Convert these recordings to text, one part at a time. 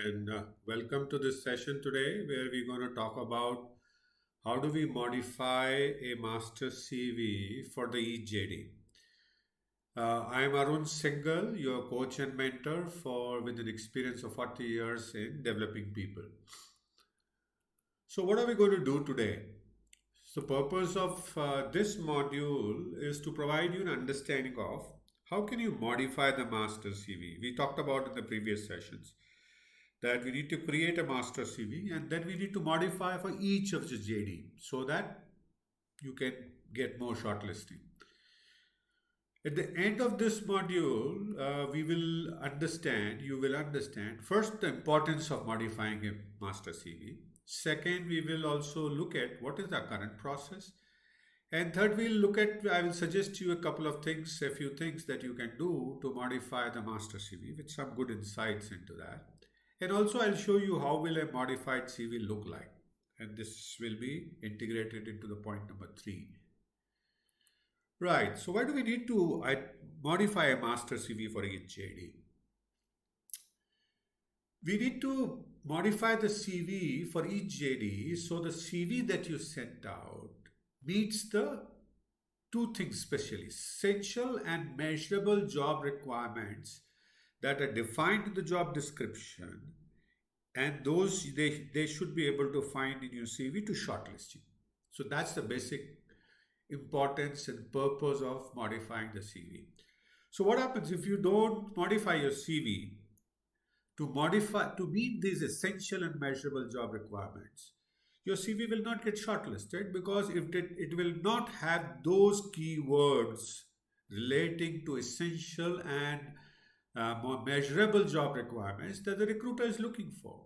and welcome to this session today where we're going to talk about how do we modify a master CV for the EJD. I am Arun Singhal, your coach and mentor for with an experience of 40 years in developing people. So, what are we going to do today? So, purpose of this module is to provide you an understanding of how can you modify the master CV. We talked about in the previous sessions that we need to create a master CV and then we need to modify for each of the JD so that you can get more shortlisting. At the end of this module, you will understand first the importance of modifying a master CV. Second, we will also look at what is the current process. And third, I will suggest you a couple of things, a few things that you can do to modify the master CV with some good insights into that. And also I'll show you how will a modified CV look like. And this will be integrated into the point number 3. Right, so why do we need to modify a master CV for each JD? We need to modify the CV for each JD so the CV that you sent out meets the two things especially essential and measurable job requirements that are defined in the job description, and those they should be able to find in your CV to shortlist you. So that's the basic importance and purpose of modifying the CV. So what happens if you don't modify your CV to meet these essential and measurable job requirements? Your CV will not get shortlisted because if it will not have those keywords relating to essential and more measurable job requirements that the recruiter is looking for.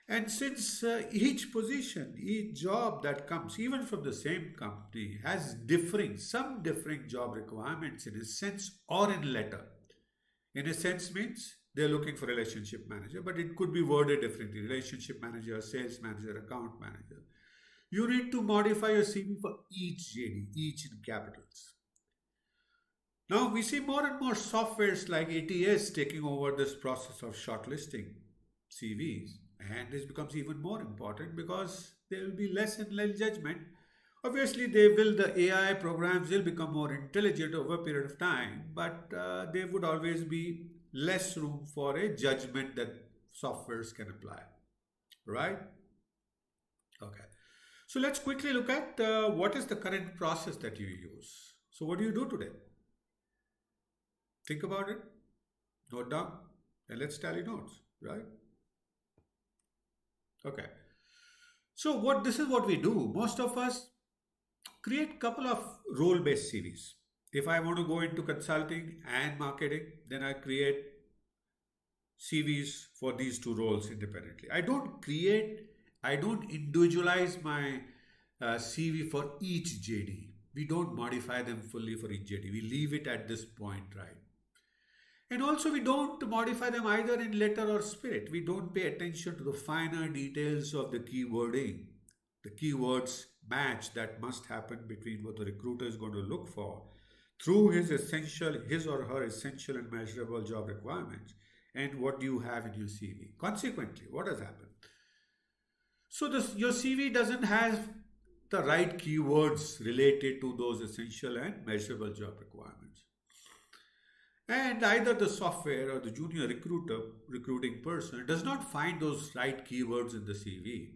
And since each position, each job that comes, even from the same company, has some differing job requirements in a sense or in letter. In a sense means they're looking for relationship manager, but it could be worded differently. Relationship manager, sales manager, account manager. You need to modify your CV for each JD, each in capitals. Now we see more and more softwares like ATS taking over this process of shortlisting CVs, and this becomes even more important because there will be less and less judgment. Obviously, the AI programs will become more intelligent over a period of time, but there would always be less room for a judgment that softwares can apply, right? Okay. So let's quickly look at what is the current process that you use. So what do you do today? Think about it, note down, and let's tally notes, right? Okay. So what this is what we do. Most of us create couple of role-based CVs. If I want to go into consulting and marketing, then I create CVs for these two roles independently. I don't individualize my CV for each JD. We don't modify them fully for each JD. We leave it at this point, right? And also, we don't modify them either in letter or spirit. We don't pay attention to the finer details of the keywording. The keywords match that must happen between what the recruiter is going to look for through his or her essential and measurable job requirements and what do you have in your CV. Consequently, what has happened? So your CV doesn't have the right keywords related to those essential and measurable job requirements. And either the software or the junior recruiting person does not find those right keywords in the CV.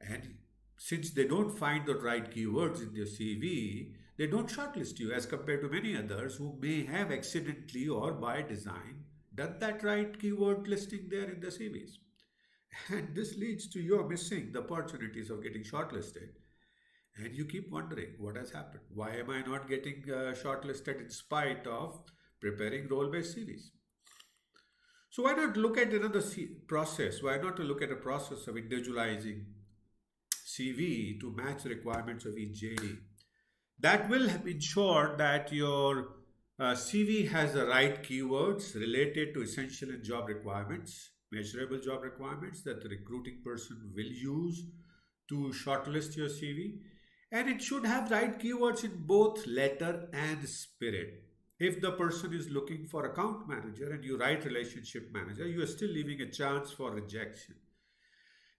And since they don't find the right keywords in their CV, they don't shortlist you as compared to many others who may have accidentally or by design done that right keyword listing there in the CVs. And this leads to your missing the opportunities of getting shortlisted. And you keep wondering what has happened. Why am I not getting shortlisted in spite of preparing role-based CVs? So why not look at another process? Why not to look at a process of individualizing CV to match the requirements of each JD? That will ensure that your CV has the right keywords related to essential and job requirements, measurable job requirements that the recruiting person will use to shortlist your CV. And it should have right keywords in both letter and spirit. If the person is looking for account manager and you write relationship manager, you are still leaving a chance for rejection.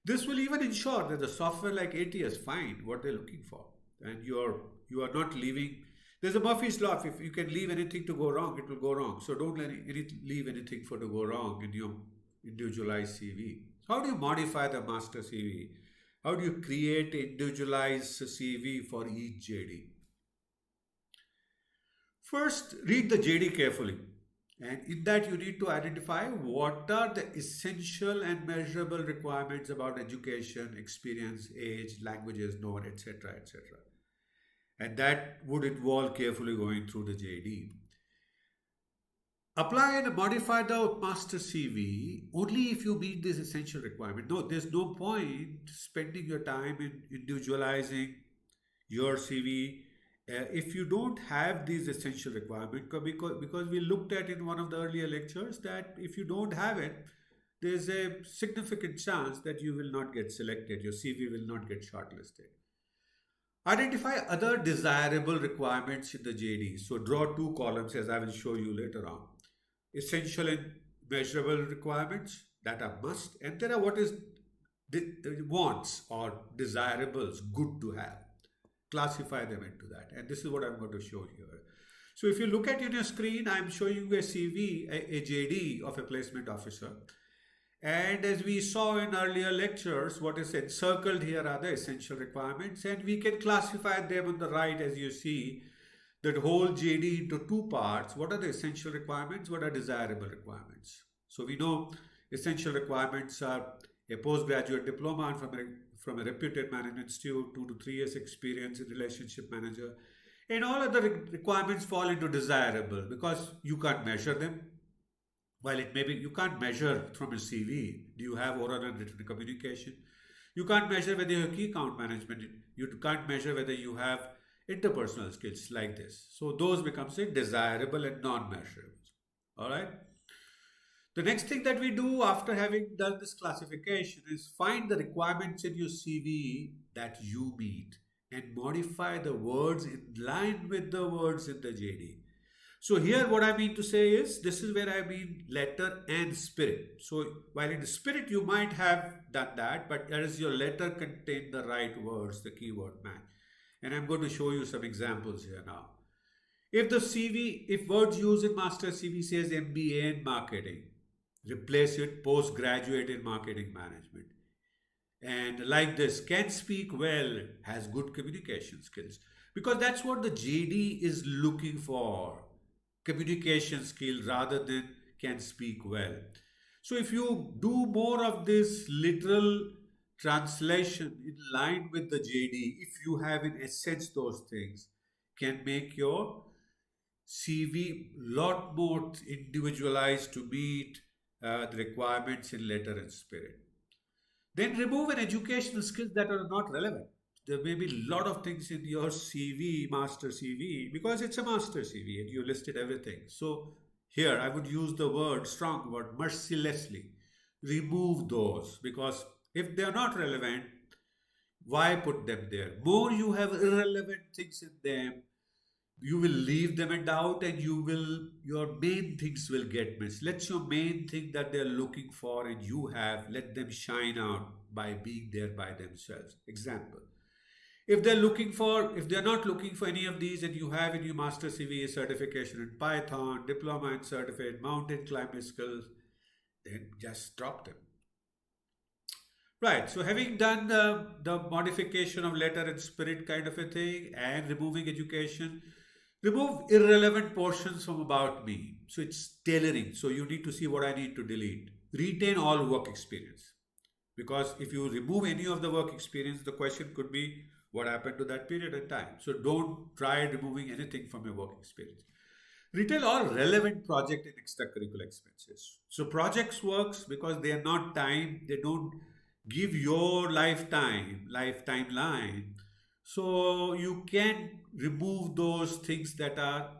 This will even ensure that the software like ATS find what they're looking for, and you are not leaving. There's a Murphy's law. If you can leave anything to go wrong, it will go wrong. So don't leave anything for to go wrong in your individualized CV. How do you modify the master CV? How do you create individualized CV for each JD? First, read the JD carefully. And in that, you need to identify what are the essential and measurable requirements about education, experience, age, languages known, etc. etc. And that would involve carefully going through the JD. Apply and modify the master CV only if you meet this essential requirement. No, there's no point spending your time in individualizing your CV if you don't have these essential requirements. Because we looked at in one of the earlier lectures that if you don't have it, there's a significant chance that you will not get selected. Your CV will not get shortlisted. Identify other desirable requirements in the JD. So draw two columns as I will show you later on. Essential and measurable requirements that are must, and there are what is the wants or desirables, good to have. Classify them into that, and this is what I'm going to show here. So if you look at in your screen, I'm showing you a CV, a JD of a placement officer. And as we saw in earlier lectures, what is encircled here are the essential requirements, and we can classify them on the right as you see that whole JD into two parts. What are the essential requirements? What are desirable requirements? So we know essential requirements are a postgraduate diploma from a reputed management institute, 2 to 3 years experience in relationship manager, and all other requirements fall into desirable because you can't measure them. While it may be, you can't measure from a CV, do you have oral and written communication? You can't measure whether you have key account management. You can't measure whether you have interpersonal skills like this. So those becomes a desirable and non-measurable. All right. The next thing that we do after having done this classification is find the requirements in your CV that you meet and modify the words in line with the words in the JD. So here what I mean to say is, this is where I mean letter and spirit. So while in the spirit you might have done that, but does your letter contain the right words, the keyword match? And I'm going to show you some examples here now. If words used in master CV says MBA in marketing, replace it postgraduate in marketing management. And like this, can speak well, has good communication skills. Because that's what the JD is looking for. Communication skill rather than can speak well. So if you do more of this literal translation in line with the JD, if you have in essence those things, can make your CV lot more individualized to meet the requirements in letter and spirit. Then remove an educational skills that are not relevant. There may be a lot of things in your CV, master CV, because it's a master CV and you listed everything. So here I would use the strong word, mercilessly. Remove those because if they are not relevant, why put them there? More you have irrelevant things in them, you will leave them in doubt and your main things will get missed. Let your main thing that they're looking for and you have, let them shine out by being there by themselves. Example. If they're not looking for any of these and you have in your master CV a certification in Python, diploma and certificate, mountain climbing skills, then just drop them. Right, so having done the modification of letter and spirit kind of a thing and removing education, remove irrelevant portions from about me. So it's tailoring. So you need to see what I need to delete. Retain all work experience. Because if you remove any of the work experience, the question could be what happened to that period of time. So don't try removing anything from your work experience. Retain all relevant project and extracurricular expenses. So projects works because they are not time, they don't give your lifetime line. So you can remove those things that are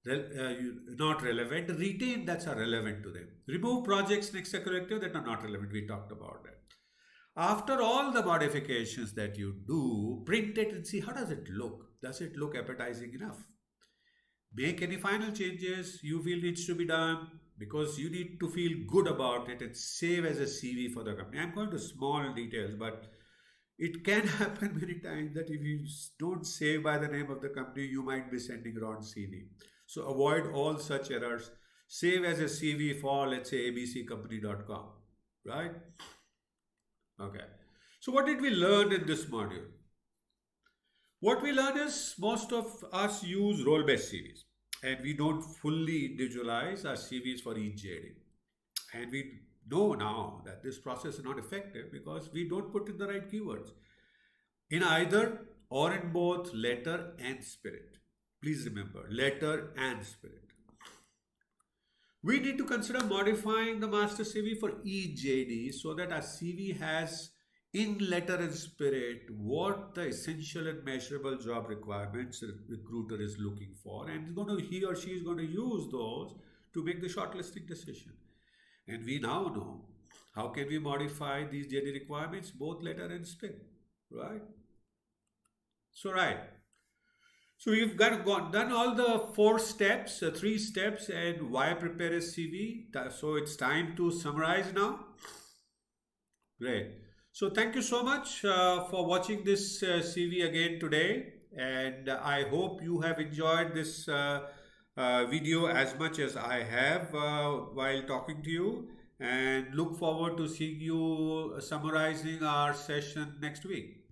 not relevant. Retain that's are relevant to them. Remove projects and extracurricular that are not relevant. We talked about that. After all the modifications that you do, print it and see how does it look. Does it look appetizing enough? make any final changes you feel needs to be done, because you need to feel good about it and save as a CV for the company. I'm going to small details, but it can happen many times that if you don't save by the name of the company, you might be sending wrong CV. So avoid all such errors. Save as a CV for, let's say, abccompany.com, right? Okay. So what did we learn in this module? What we learn is most of us use role-based CVs, and we don't fully individualize our CVs for each JD. And we know now that this process is not effective because we don't put in the right keywords in either or in both letter and spirit. Please remember, letter and spirit. We need to consider modifying the master CV for each JD so that our CV has in letter and spirit what the essential and measurable job requirements the recruiter is looking for, and he or she is going to use those to make the shortlisting decision. And we now know how can we modify these JD requirements, both letter and spirit, right? So right. So we've done all the four steps, three steps, and why prepare a CV. So it's time to summarize now. Great. So thank you so much for watching this CV again today, and I hope you have enjoyed this video as much as I have while talking to you, and look forward to seeing you summarizing our session next week.